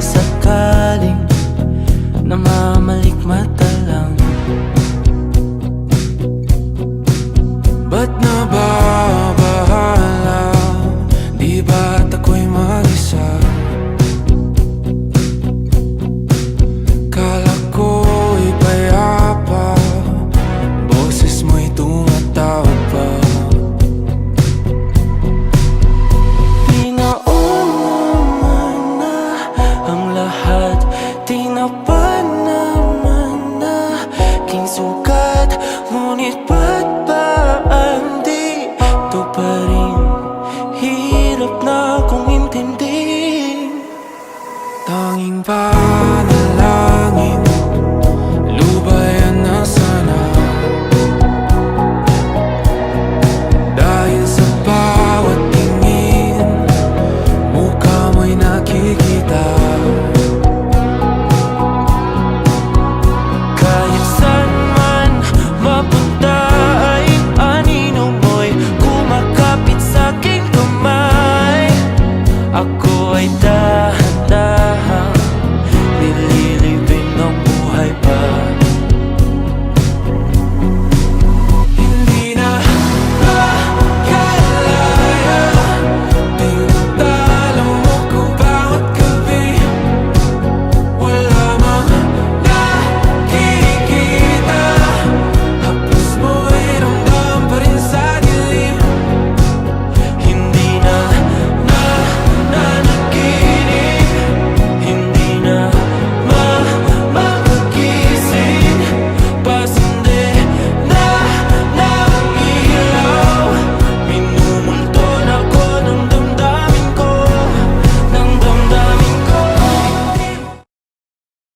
sakaling namamalikmata lang. Ba't nababahala? Di ba't ako'y mag-isa? Kala ko'y payapa, boses mo'y tumatawag pa. Di naman na ang lahat, di na pa naman na aking sukat. Ngunit ba't ba andito pa rin? Hirap na kong intindihin. Tanging ba